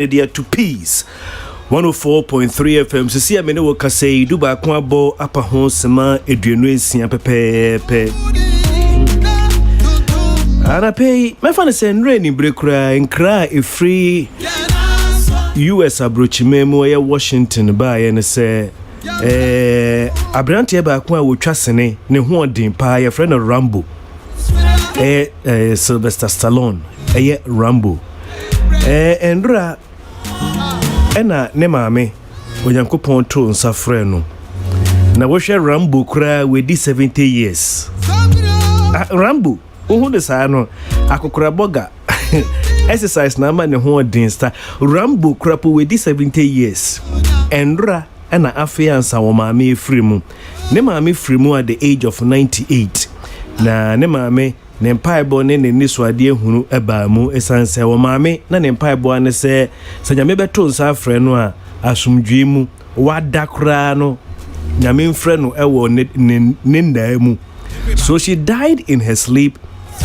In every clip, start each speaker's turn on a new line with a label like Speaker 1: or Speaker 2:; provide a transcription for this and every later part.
Speaker 1: Media to Peace 104.3 FM. So see, I mean, we can say do back one ball upper home sema eduenu pepe. And I pay my fan is rainy break cry and cry a free US abroach memo ya Washington by and say Abrantia back one with Trasene, ne hoarding pa your friend of Rambo. Sylvester Stallone, Rambo. Endra ena ne maame onyankopon to nsafre no na wo hwe Rambo kura we di 70 years Rambo ohu de saa no akokora boga exercise na ma ne ho din sta Rambo kura po we di 70 years endra ena afiansa wo maame efrimu ne maame frimu at the age of 98 na ne maame ne mpaibo ne ne niswade ehunu eba mu esanse wo maame na ne mpaibo ane se nyame beto nsa afre no a asumdwe mu wadakra no nyame mfre no ewo ne ndaa mu. So she died in her sleep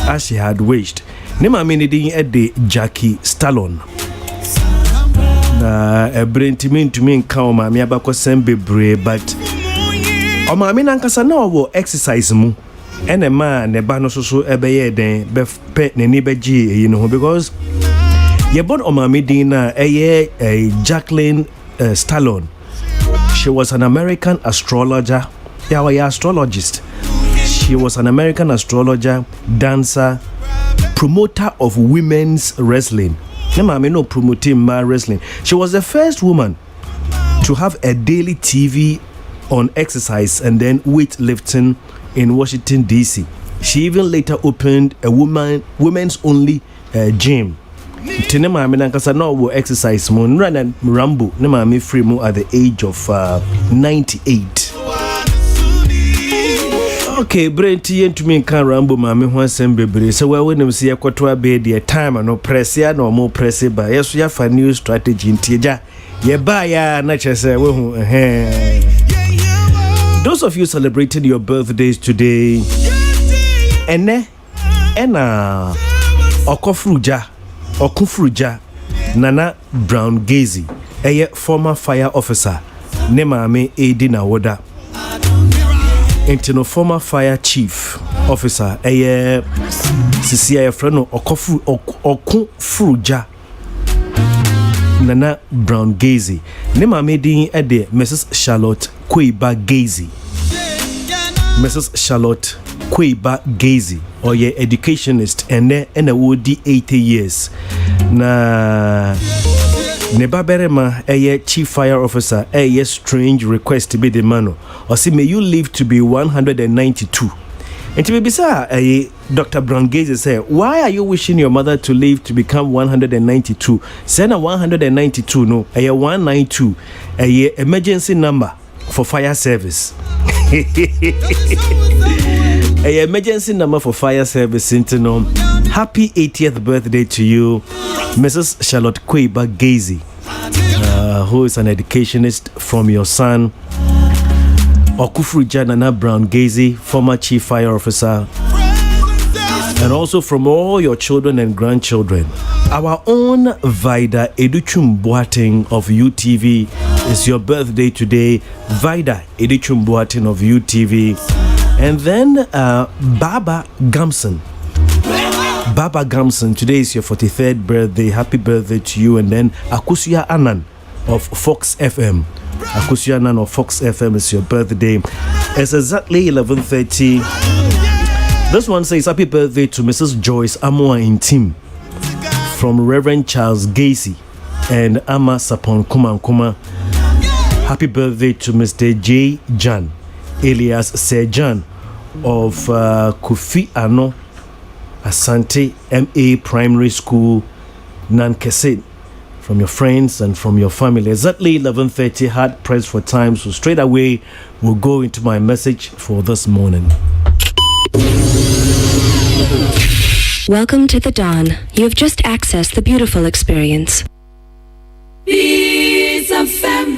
Speaker 1: as she had wished. Ne maame ne din ede Jackie Stallone. Na ebrentimi nka o maame abakosem bebre but o maame nankasa na wo exercise mu ene ma ne ba no so ebeye den be pe ne ni beji eyi no because ye born o maame din na Jacqueline Stallone. She was an American astrologer. Yeah, astrologist. She was an American astrologer, dancer, promoter of women's wrestling. Ne maame no promoting ma wrestling. She was the first woman to have a daily TV on exercise and then weightlifting in Washington DC. She even later opened a women's only gym. Tene maame nankasa no wo exercise mo nra Rambo ne maame free mo at the age of 98. Okay, Brenti yentumi nka Rambo maame ho asem bebre so we wonim se yakoto abe de time no press ya no mo press ba yeso ya fa new strategy ntieja ye ba ya na chese we hu Those of you celebrating your birthdays today, ena okofruja Nana Brown Gazy, former fire officer, ne maame edi na woda. Intino former fire chief officer, sisi freno okofruja Nana Brown Gazy. Ne maame din ede Mrs. Charlotte Kweba Gazy. Mrs. Charlotte Kweba Gazy, or ye educationist, and a woody 80 years. Na Nebaberema, chief fire officer, strange request to be the mano. Or say, may you live to be 192. And to be bizarre, Dr. Brown Gazy said, why are you wishing your mother to live to become 192? Send a 192, no, 192, emergency number for fire service. Emergency number for fire service. Happy 80th birthday to you, Mrs. Charlotte Kweba Gazy, who is an educationist, from your son Okufruja Nana Brown Gazy, former chief fire officer, and also from all your children and grandchildren. Our own Vida Educhum Boateng of UTV is your birthday today. Vida Educhum Boateng of UTV. And then Baba Gamson. Baba Gamson, today is your 43rd birthday. Happy birthday to you. And then Akusuya Anan of Fox FM. Akusuya Anan of Fox FM is your birthday. It's exactly 11:30. This one says happy birthday to Mrs. Joyce Amoa Intim from Reverend Charles Gacy and Ama Sapon Kumankuma. Happy birthday to Mr. J. Jan alias Sir Jan of Kofi Ano Asante MA Primary School, Nankese, from your friends and from your family. Exactly 11:30, hard pressed for time, so straight away we'll go into my message for this morning.
Speaker 2: Welcome to the dawn. You have just accessed the beautiful experience.
Speaker 3: Peace FM.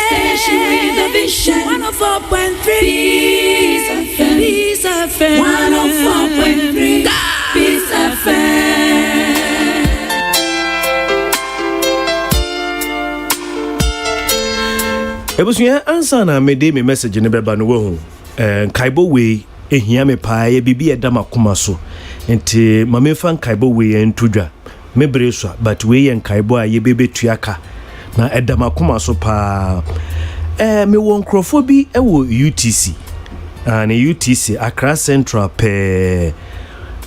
Speaker 3: Station with a vision. 104.3. Peace FM. Peace FM. 104.3. Peace FM.
Speaker 1: Ebusua ansa na mede me message ne beba no wo kaibo we ehia me pa ye bibi edama kuma so enti mamefa kaibo we entudwa mebre so but we ye kaibo a ye bebe tuaka na edama kuma so pa me won krofo bi ewo UTC and UTC Accra Central pe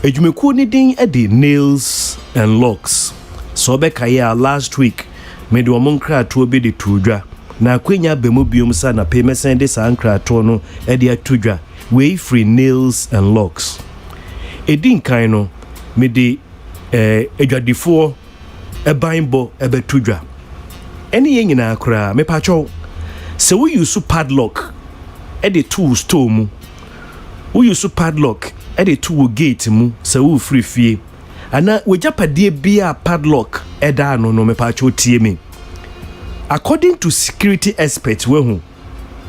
Speaker 1: ejumekuo ni din edi nails and locks so be kaya last week me de omonkra to obi de tudwa na kwenya bemu biom sa na pay mesende sa ankra to no e de atudwa we free nails and locks edin kan no me de edwadifo ebanbo ebetudwa eni ye nyina akra me pacho se we use padlock e de two store mu we use padlock e de two gate mu se we free fie ana we japade bia padlock e da no me pacho tie me. According to security experts,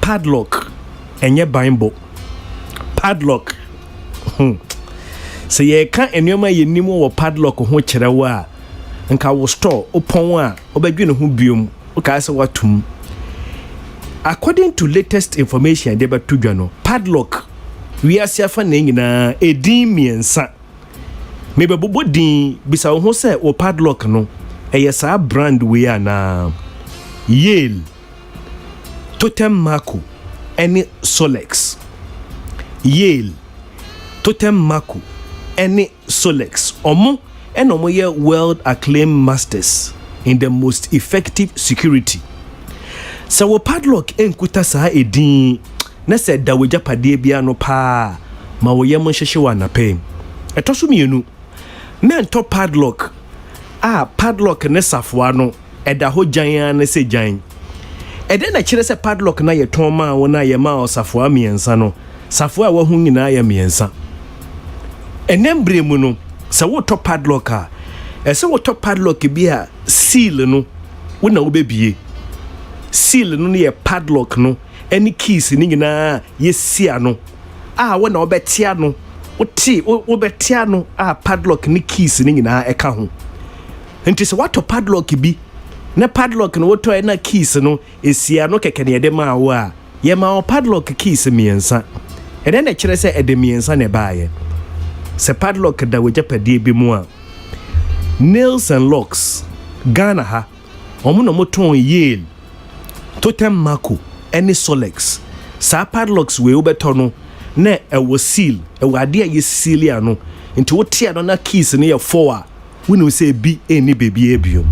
Speaker 1: padlock enye bimbo padlock say ye kan enema ye nimo wo padlock ho kyerewa a nka wo store opon a obadwe ne ho biom o ka se watum. According to latest information de batudwa no padlock we asiafa na nyina edin miensa me bebobo din bisa wo se wo padlock no eye sa brand we na Yale, Totem Marco, any Solex. Yale, Totem Marco, any Solex. Omo ye world acclaimed masters in the most effective security. So wo padlock enkuta sa edin na se da wo japade bia no pa ma wo yem hyehye wa na pe. Etoso mienu. Men to padlock. Padlock ne safwa no eda ho jan na se jan ede na kire se padlock na ye ton ma wona ye ma osafo amiensa no safo a wa hu nyina ye miensa enembre mu no se wo to padlock a ese wo to padlock bi a seal no wona wo bebie seal no ye padlock no any keys ni nyina ye sia no wona wo betia no wo betia no padlock ni keys ni nyina eka ho enti se wato padlock bi na padlock no woto na keys no esia no keke ne edema wo a ye ma padlock keys miensa ede na kire se ede miensa ne baaye se padlock da wojapade bi mu a nails and locks Ghana ha omo no moton Yale Totem Marco any Solex sa padlocks we obeto no na ewo seal ewo ade a ye seal ya no nti wotia no na keys ne ye 4 a wonu se bi eni bebi ebio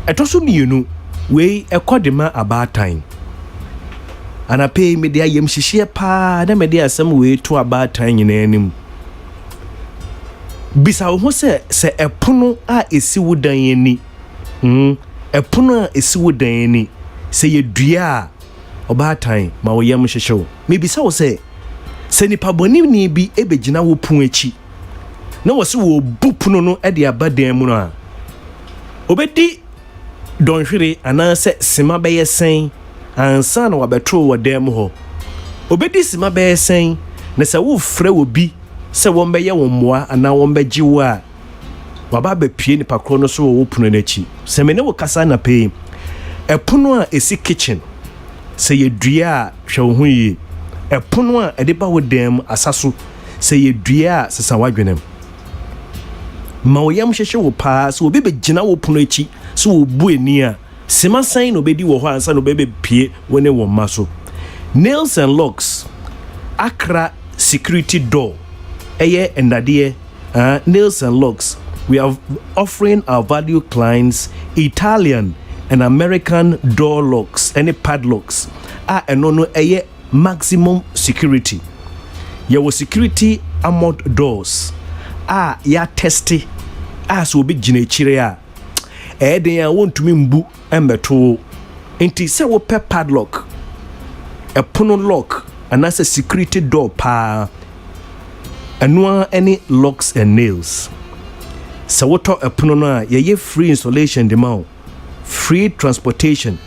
Speaker 1: etoso mienu we ekodema about time ana pay me dia yem hihie pa na me dia asem we to about time nyina anim bisa wo se epono a esi wudan ani epono a esi wudan ani se ye dua about time ma wo yem hihye me bisa wo se nipa boni ni bi ebegina wo pun echi na wo se wo bupuno no e de abadan mu no a obedi don hwere ananse sima beye sen ansa na wabetro wodem ho obedi sima beye sen na se wo frɛ obi se wo mbeye wo moa ana wo mbeji wo a waba be pie ni pakro no so wo puno nachi se me ne wo kasa na pe epono a esi kitchen se ye dua hwɛ wo ho yi epono a ede ba wo dem asaso se ye dua sesa wadwenem ma wo yam hyehye wo pa so obi be gina wo puno achi so wo bu eni a sima san no bedi wo ho ansa no bebe pie wone wo maso. Nails and locks Accra security door eye endade nails and locks we are offering our value clients Italian and American door locks any padlocks eno eye maximum security your security armored doors ya testy so obi gina chire a eden ya wontumi mbu embeto enti se wo pe padlock epono lock anasa security door pa anua any locks and nails se wo to epono no a ye free installation de ma free transportation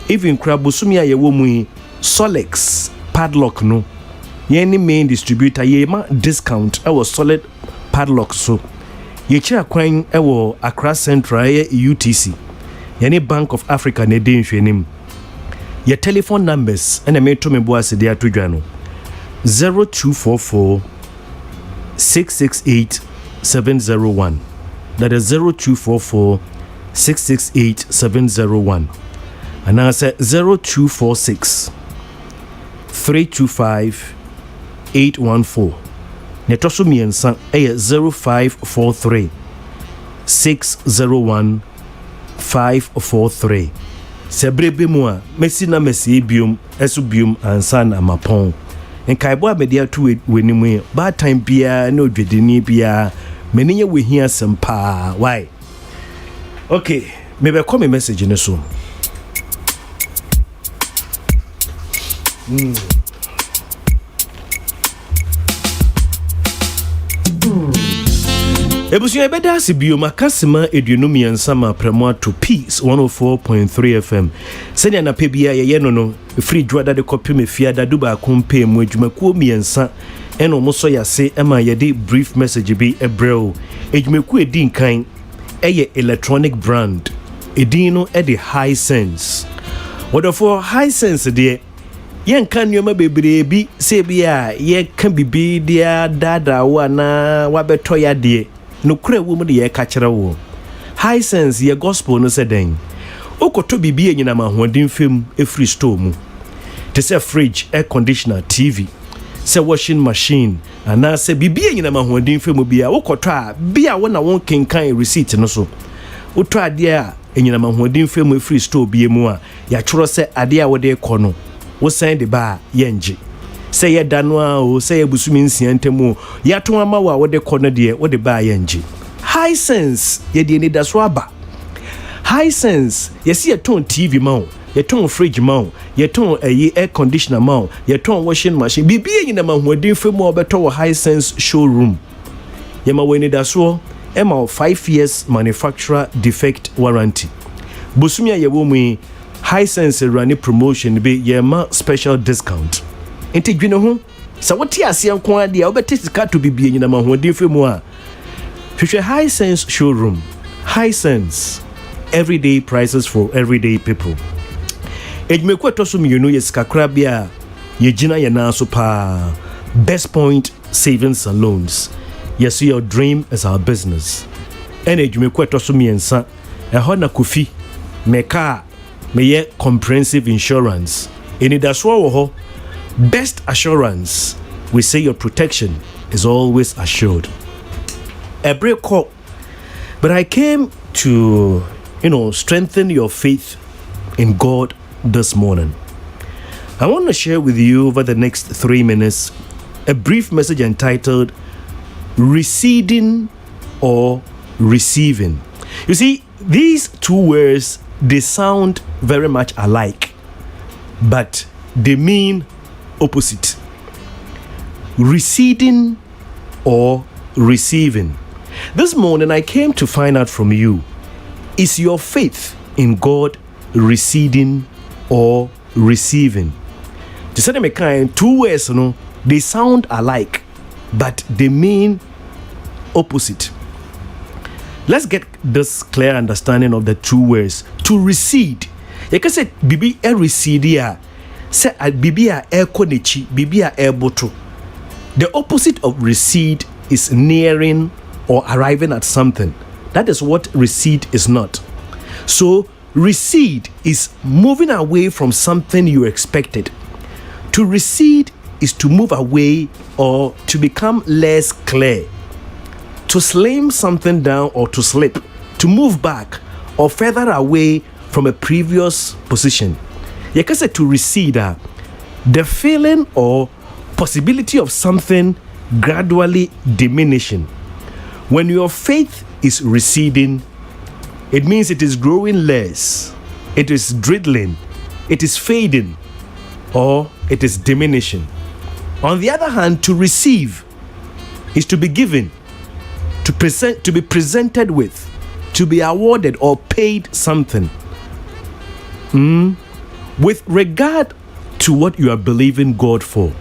Speaker 1: even krabusumi a ye wo mu Solex padlock no ye ni main distributor ye ma discount e was solid padlock so ye kira kwan ewo Accra Central UTC yani Bank of Africa ne den hwenim Your telephone numbers and I made to me boas dia to dwano 0244 668 701. That is 0244 668 701. And I said 0246 325 814. Netoso miensa 0543 601 543. Sebrebe mua mesi na mesi bium esu bium ansa na mapon. Nkaibo amedia tu wenimu ba time bia na odwedini bia menye we hia sempa. Why? Okay, maybe call me message in so. Ebusu ebeda sibio makasima eduonumi ansama premo to Peace 104.3 FM. Senya na pebia ye no free dwada de copy me fiada duba kompe mu adwumakuo miensa eno mo so yase ema ye de brief message bi ebreo adwumakuo edin kan eye electronic brand edin no e de High Sense. Wodofo High Sense de yen kan nyoma bebre bi se bia ye kan bibi dia dada wana wabeto ya de no kura wo mu de ye ka kire wo. High Sense ye gospel no se den okoto bibi enyina mahoden fem e free store mu te se fridge, air conditioner, TV, se washing machine ana se bibi enyina mahoden fem bia okoto a bia wona won kenkan receipt no so oto ade a enyina mahoden fem e free store bia mu a ya choro se ade a wode kono wo send ba yenje say ye danwa o say busumi nsiantemu ya to ama wa wode kono de wode ba yenje. High Sense ye de ni daso aba. High Sense ye see ye ton TV ma, ye ton fridge ma, ye ton air conditioner ma, ye ton washing machine bibi nyina ma hoden femu obeto wo High Sense showroom. Ye ma we ni daso e ma 5 years manufacturer defect warranty. Busumi ye wo mu High Sense running promotion be ye ma special discount. Enti dwene ho sa wote ase nko ade a obete sika to bibie nyina ma hoden femu a hwehwe High Sense showroom. High Sense, everyday prices for everyday people. Ejmeku etoso mienu ye sika kra bia ye gina ye na so pa. Best Point Savings and Loans. Yes, your dream is our business. And ejmeku etoso miensa eho na Kofi meka meye comprehensive insurance. Eni daswo wo ho. Best assurance, we say your protection is always assured. A break call, but I came to, strengthen your faith in God this morning. I want to share with you over the next 3 minutes a brief message entitled Receding or Receiving. You see, these two words, they sound very much alike, but they mean opposite. Receding or receiving. This morning I came to find out from you, is your faith in God receding or receiving? To say them kind, two words, they sound alike, but they mean opposite. Let's get this clear understanding of the two words. To recede, you can say bibi e recede. Say bibia air konechi, bibia air boto. The opposite of recede is nearing or arriving at something. That is what recede is not. So recede is moving away from something you expected. To recede is to move away or to become less clear. To slim something down or to slip. To move back or further away from a previous position. You can say to recede, the feeling or possibility of something gradually diminishing. When your faith is receding, it means it is growing less, it is dwindling, it is fading, or it is diminishing. On the other hand, to receive is to be given, to be presented with, to be awarded or paid something. With regard to what you are believing God for,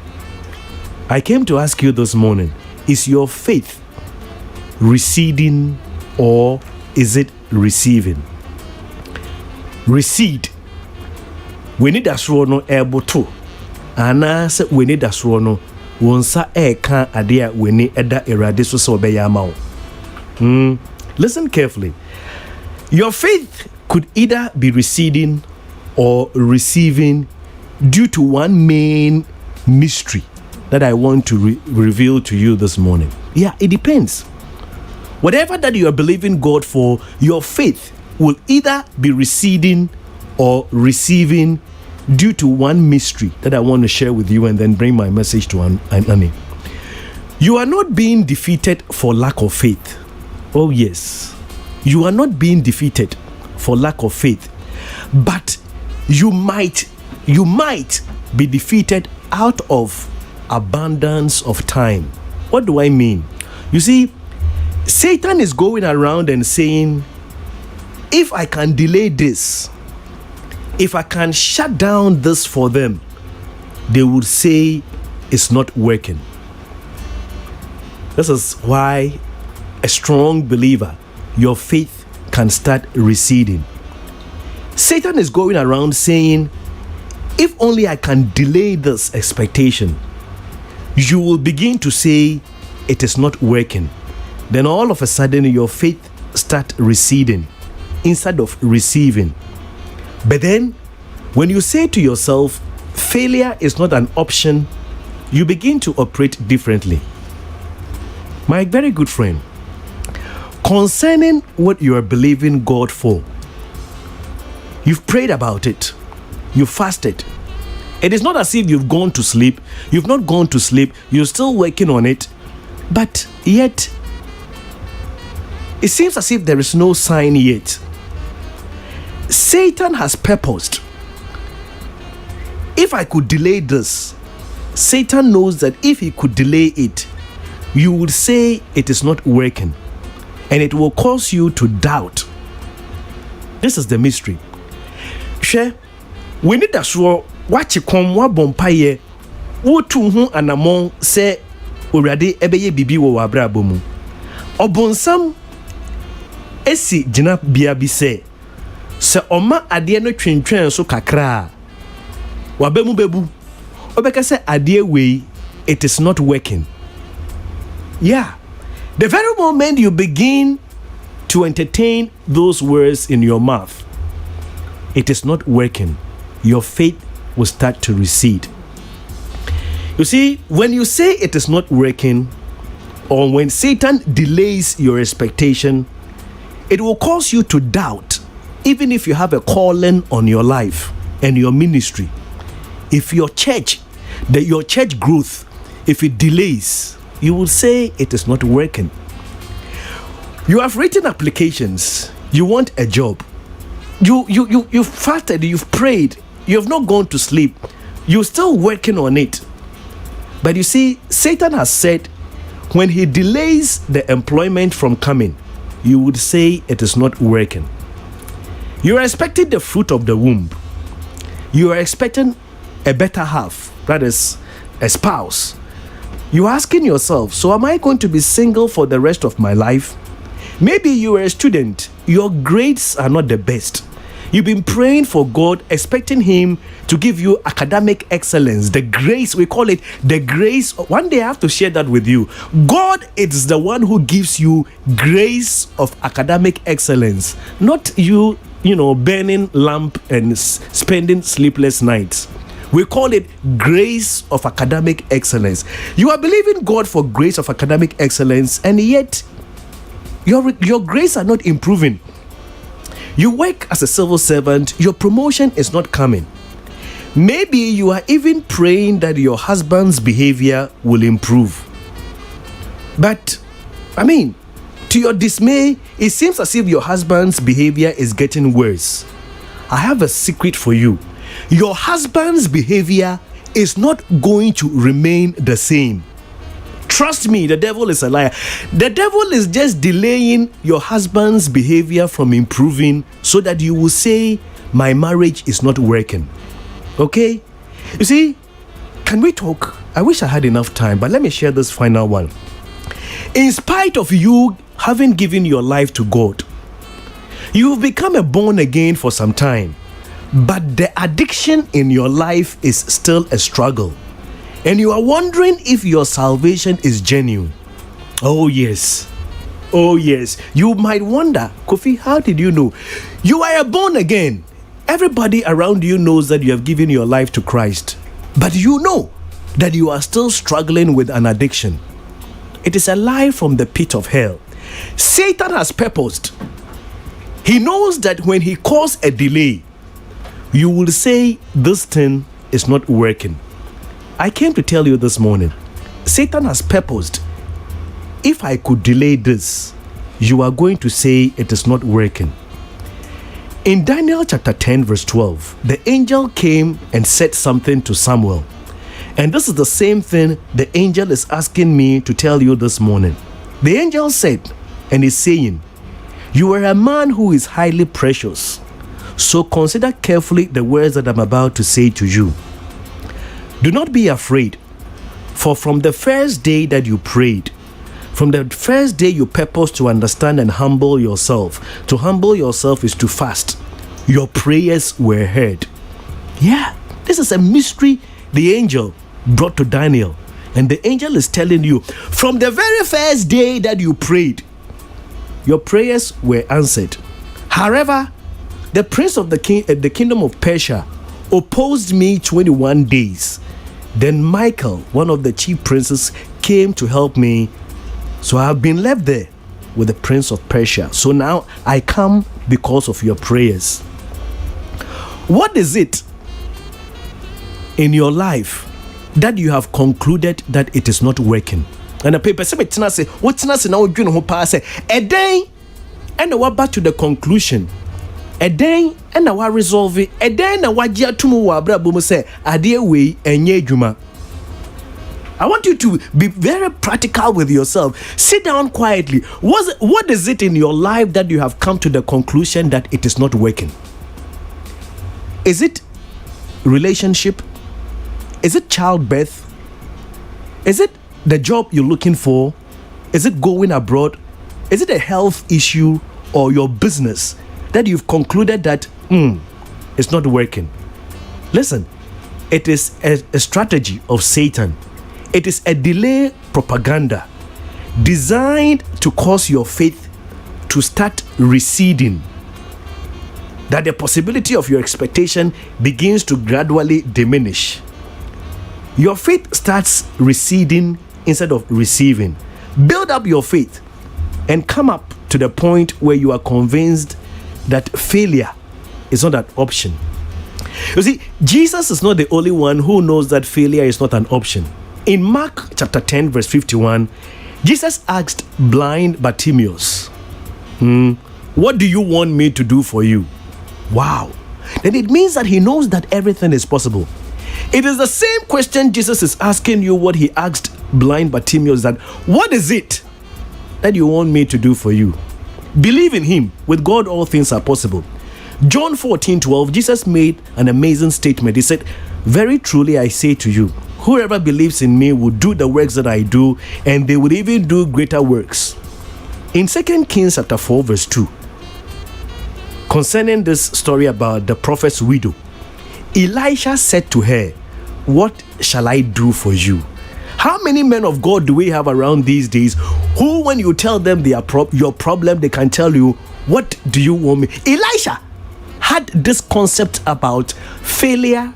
Speaker 1: I came to ask you this morning, is your faith receding or is it receiving? Recede. we need asro no ebo to ana se we need asro no wonsa eka ade a we ni eda erade so se obeya ama wo. Listen carefully. Your faith could either be receding or receiving due to one main mystery that I want to reveal to you this morning. Yeah, it depends. Whatever that you are believing God for, your faith will either be receding or receiving due to one mystery that I want to share with you and then bring my message to Annie. You are not being defeated for lack of faith. Oh yes, you are not being defeated for lack of faith, but you might be defeated out of abundance of time. What do I mean? You see, Satan is going around and saying, if I can delay this, if I can shut down this for them, they would say it's not working. This is why a strong believer, your faith can start receding. Satan is going around saying, if only I can delay this expectation, you will begin to say it is not working. Then all of a sudden your faith start receding instead of receiving. But then when you say to yourself, failure is not an option, you begin to operate differently. My very good friend, concerning what you are believing God for, you've prayed about it, you fasted. It is not as if you've gone to sleep. You've not gone to sleep. You're still working on it. But yet, it seems as if there is no sign yet. Satan has purposed. If I could delay this, Satan knows that if he could delay it, you would say it is not working. And it will cause you to doubt. This is the mystery. Share, we need a sure what you come wa bompaye, wo tu hu anamon se urade ebeye bibi wo wabra bomu. Obonsam esi jina bia bi se oma ade no twentwen so kakra wabemu bebu obeka se ade we it is not working. Yeah, the very moment you begin to entertain those words in your mouth, it is not working, your faith will start to recede. You see, when you say it is not working, or when Satan delays your expectation, it will cause you to doubt, even if you have a calling on your life and your ministry. If your church growth, if it delays, you will say it is not working. You have written applications, you want a job, you fasted, you've prayed, you have not gone to sleep, you're still working on it. But you see, Satan has said, when he delays the employment from coming, you would say it is not working. You are expecting the fruit of the womb. You are expecting a better half, that is, a spouse. You're asking yourself, so am I going to be single for the rest of my life? Maybe you are a student, your grades are not the best. You've been praying for God, expecting Him to give you academic excellence, the grace, we call it the grace. One day I have to share that with you. God is the one who gives you grace of academic excellence, not you burning lamp and spending sleepless nights. We call it grace of academic excellence. You are believing God for grace of academic excellence, and yet your grades are not improving. You work as a civil servant, your promotion is not coming. Maybe you are even praying that your husband's behavior will improve. But, to your dismay, it seems as if your husband's behavior is getting worse. I have a secret for you. Your husband's behavior is not going to remain the same. Trust me, the devil is a liar. The devil is just delaying your husband's behavior from improving so that you will say, my marriage is not working. Okay? You see, can we talk? I wish I had enough time, but let me share this final one. In spite of you having given your life to God, you've become a born again for some time, but the addiction in your life is still a struggle, and you are wondering if your salvation is genuine. Oh yes, you might wonder, Kofi, how did you know? You are born again. Everybody around you knows that you have given your life to Christ, but you know that you are still struggling with an addiction. It is a lie from the pit of hell. Satan has purposed. He knows that when he calls a delay, you will say this thing is not working. I came to tell you this morning, Satan has purposed, if I could delay this, you are going to say it is not working. In Daniel chapter 10 verse 12, the angel came and said something to Samuel. And this is the same thing the angel is asking me to tell you this morning. The angel said, and is saying, you are a man who is highly precious. So consider carefully the words that I'm about to say to you. Do not be afraid, for from the first day that you prayed, from the first day you purposed to understand and humble yourself. To humble yourself is to fast. Your prayers were heard. Yeah, this is a mystery the angel brought to Daniel. And the angel is telling you, from the very first day that you prayed, your prayers were answered. However, the prince of the kingdom of Persia opposed me 21 days. Then Michael, one of the chief princes, came to help me. So I have been left there with the prince of Persia. So now I come because of your prayers. What is it in your life that you have concluded that it is not working? And the paper say, what's now doing who pass a day, and what back to the conclusion. A day and I resolve it. A day and I wajia tumu wabra bumu say adie we enye juma. I want you to be very practical with yourself. Sit down quietly. What is it in your life that you have come to the conclusion that it is not working? Is it relationship? Is it childbirth? Is it the job you're looking for? Is it going abroad? Is it a health issue or your business that you've concluded that it's not working? Listen, it is a strategy of Satan. It is a delay propaganda designed to cause your faith to start receding, that the possibility of your expectation begins to gradually diminish. Your faith starts receding instead of receiving. Build up your faith and come up to the point where you are convinced that failure is not an option. You see, Jesus is not the only one who knows that failure is not an option. In Mark chapter 10 verse 51, Jesus asked blind Bartimaeus, what do you want me to do for you? Wow. Then it means that he knows that everything is possible. It is the same question Jesus is asking you what he asked blind Bartimaeus, that what is it that you want me to do for you? Believe in him. With God all things are possible. John 14:12, Jesus made an amazing statement. He said, very truly I say to you, whoever believes in me will do the works that I do, and they will even do greater works. In 2 Kings chapter 4 verse 2, concerning this story about the prophet's widow, Elisha said to her, what shall I do for you? How many men of God do we have around these days who, when you tell them your problem, they can tell you, what do you want me? Elisha had this concept about failure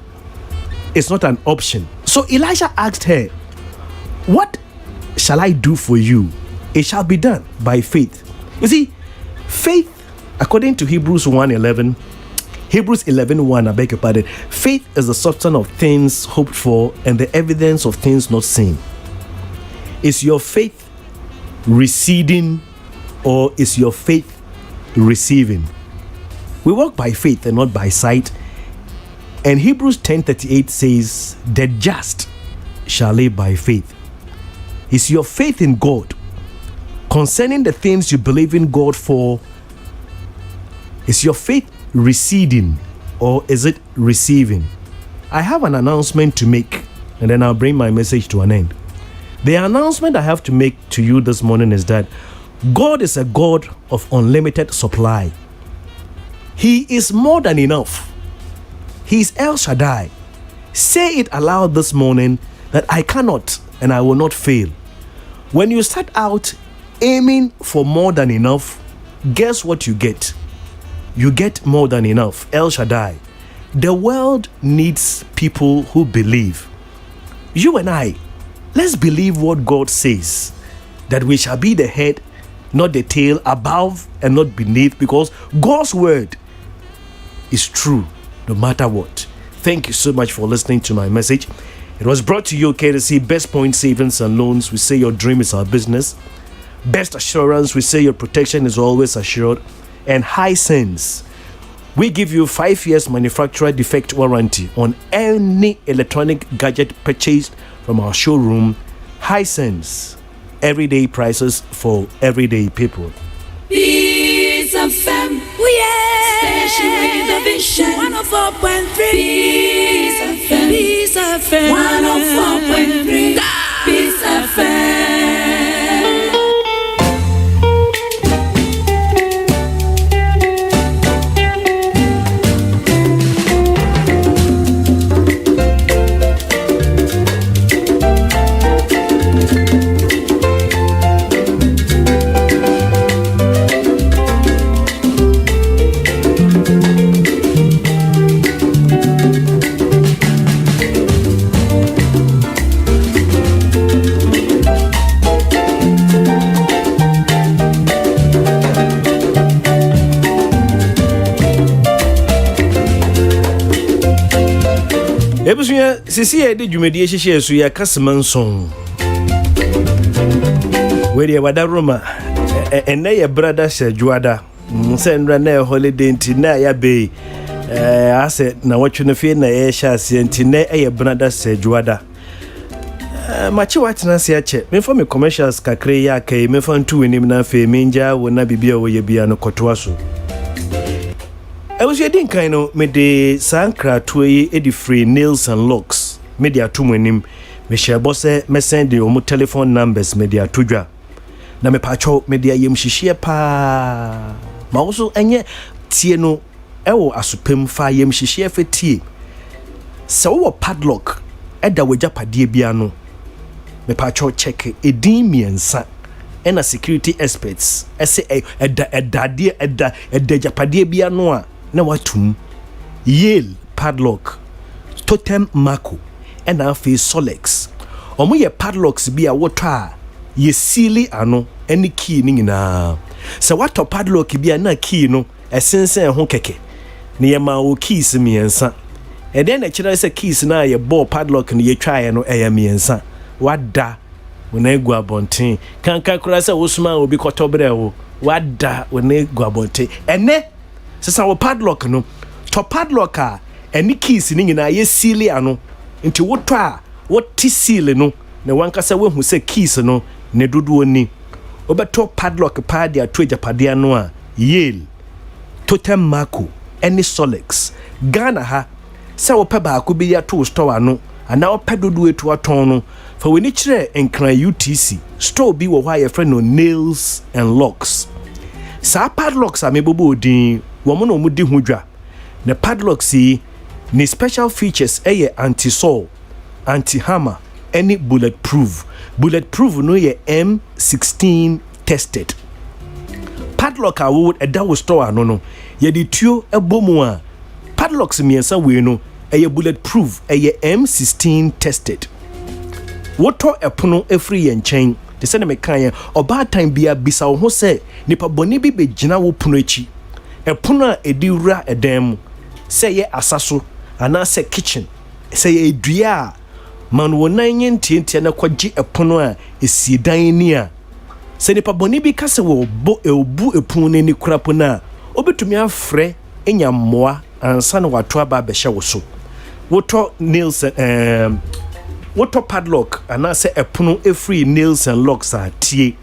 Speaker 1: is not an option. So Elisha asked her, what shall I do for you? It shall be done by faith. You see, faith, according to Hebrews 11:1, I beg your pardon, faith is the substance of things hoped for and the evidence of things not seen. Is your faith receding or is your faith receiving? We walk by faith and not by sight. And Hebrews 10:38 says, the just shall live by faith. Is your faith in God concerning the things you believe in God for? Is your faith receding or is it receiving? I have an announcement to make and then I'll bring my message to an end. The announcement I have to make to you this morning is that God is a God of unlimited supply. He is more than enough. He's El Shaddai. Say it aloud this morning that I cannot and I will not fail. When you start out aiming for more than enough, guess what you get? You get more than enough. El Shaddai. The world needs people who believe. You and I, let's believe what God says, that we shall be the head, not the tail, above and not beneath, because God's word is true no matter what. Thank you so much for listening to my message. It was brought to you courtesy Best Point Savings and Loans. We say your dream is our business. Best Assurance, we say your protection is always assured. And High Sense, we give you 5 years manufacturer defect warranty on any electronic gadget purchased from our showroom. High Sense, everyday prices for everyday people.
Speaker 3: Peace FM, station with a vision. 104.3 Peace FM, Peace FM, 104.3 Peace FM.
Speaker 1: Ebusuya sisi ya de dwumadi ehihye so ya kasman son. We dey wada Roma ene ye brother Shajuada. Nse nra na holiday nti na ya be ase na watwe no fie na ye sha ase nti na ye brother Shajuada. Machi watena se ache. Me for me commercials kakre ya kai me fa ntu wenim na fe menja wona bibia wo ye bia no kotoa so. I was reading kind of me de sankra toye edi free nails and locks. Media to him. Me share boss me send the omo telephone numbers media tudwa. Na me pacho media yem shishie pa. Ma also enye tie no ewo asupem fa yem shishie fe tie. Se wo padlock eda we japadie bia no. Me pacho check edin miensa. Ena security experts ese eda japadie bia no a na watum Yale padlock totem marco and afi solex omo ye padlocks bi a woto a ye sealy ano any key ni nyina se wato padlock bi a na key no esensen ho keke ne ye ma wo keys miensa e den na kira se keys na ye ball padlock ne ye twae no e miensa wada wona egu abonten kankan kura se wosuma obi kotobre wo wada wona egu abonten ene sesa wo padlock no to padlock a any keys ni nyina ye seal ano nti woto a woti seal no ne wankasa wehu se keys no ne dodo ni obeto padlock pad ya to japade no a Yale totem marco any solex Ghana ha se wo peba ko bi ya to store ano ana wo pedodo etu aton no fa weni kire enkran UTC store bi wo hwa ye friend no nails and locks sa padlocks a mebobo odin womo no mudi hudwa the padlocks ni special features anti-saw, anti-hammer, any bulletproof no ye M16 tested padlock a would edawo store no ye di tuo ebomu a padlocks miensa we no bulletproof M16 tested woto epono efri ye nchen te se na mekan oba time bia bisa wo ho se nipa boni bi begina wo pono echi epono a ediwura edem se ye asaso ana se kitchen se ye edua man wonan yen tientie na kwaji epono a esiedan ni a se nipa boni bi kase wo bo ebu epono ni kurapo na obetumi afre enya mmoa ansa na wato aba behye wo so woto nails woto padlock ana se epono free nails and locks a tie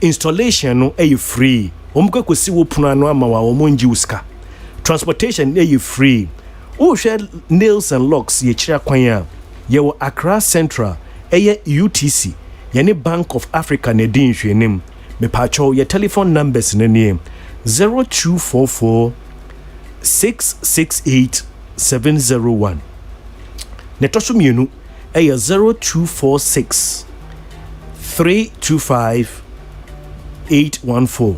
Speaker 1: installation no free omko kosi wo pono anu ama wa omonji uska transportation free wo hwe nails and locks ye kira kwan a ye wo Accra Central UTC ye ne Bank of Africa ne din hwenem me pacho ye telephone numbers ne ne 0244 668 701 ne toso mienu 0246 325 814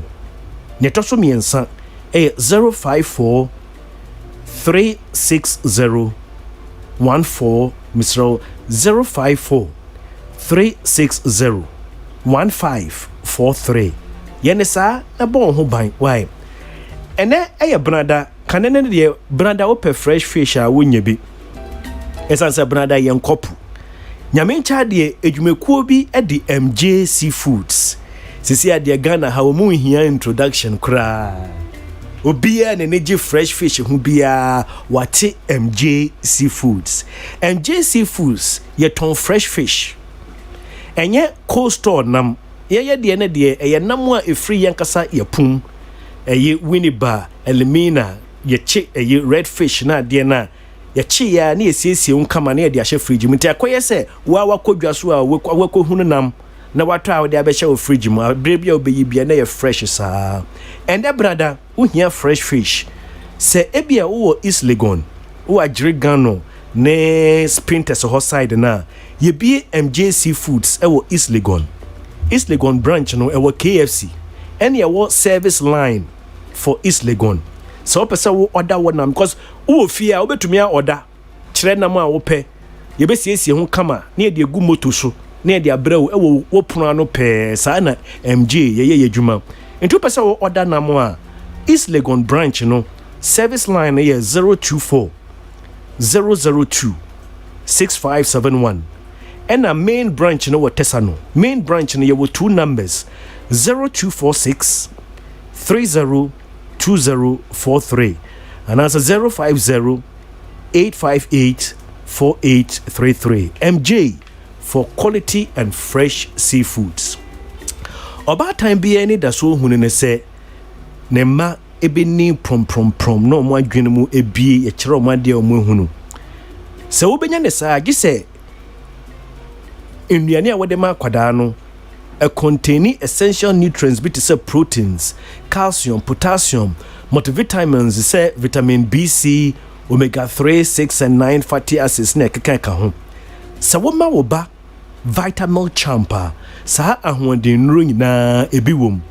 Speaker 1: ne toso miensa 054 360 14 misro 054 360 1543 yene sa na bon ho ban why ene brada kanene de brada wo fresh fish a wonya bi esanse brada yen kopu nyame ncha de edwumekuo bi di MJ Seafoods sisi ade Ghana ha wo mu hia introduction kra obia ne neji fresh fish hu bia wate MJ Seafoods ye ton fresh fish enye cold store nam ye de ne de ye nam a efri yankasa ye pum eye winiba elimina ye chi eye red fish na de na ye chi ya na esiesie unkama na ye de ahye fridge mu ntakoye se wa wakodwa so a wakohunu nam na wato a de abehye o fridge mu brebia obeyi bia na ye fresh saa and brother uhia fresh fish se ebia wo East Legon wo agire gano ne sprinters ho side na ye bi MJ Seafoods wo East Legon branch no wo KFC and ye wo service line for East Legon so person wo order one nam because wo fia wo betumi a order kire nam a wo pe ye be siesie ho kama na ye de gu moto so na ye de abrɛw wo pono ano pe saa na MJ ye dwuma into person wo order nam a East Legon branch no service line ye 024 002 6571 and a main branch no Tesano main branch no ye wo two numbers 0246 302043 and as a 050 858 4833 MJ for quality and fresh seafoods. About time be any da so hunu ne se ne ma ebeni prom no mo adwene mu ebie ye kire o de o mo hunu se wo benya ne sa agi se nnuane a wode ma kwada no containing essential nutrients bit say proteins, calcium, potassium, multivitamins say vitamin B, omega 3, 6 and 9 fatty acids na keka ho. Sa wo ma wo ba Vitamil Champa sa ahwonde nru nyina ebi wom.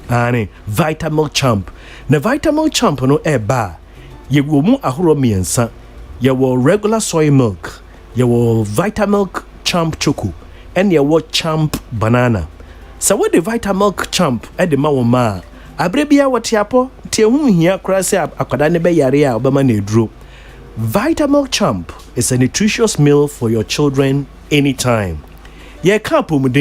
Speaker 1: Ane Vitamil Champ. Na Vitamil Champ no ba ye wo mu ahoro miensa. Ye wo regular soy milk, ye wo Vitamilk Champ Choco, and ye wo Champ Banana. So what the Vitamilk Champ the ma wo ma abrebia watiapo tie hu hia kra se akwada ne be yare a obama na eduro. Vitamilk Champ is a nutritious meal for your children anytime. Ye ka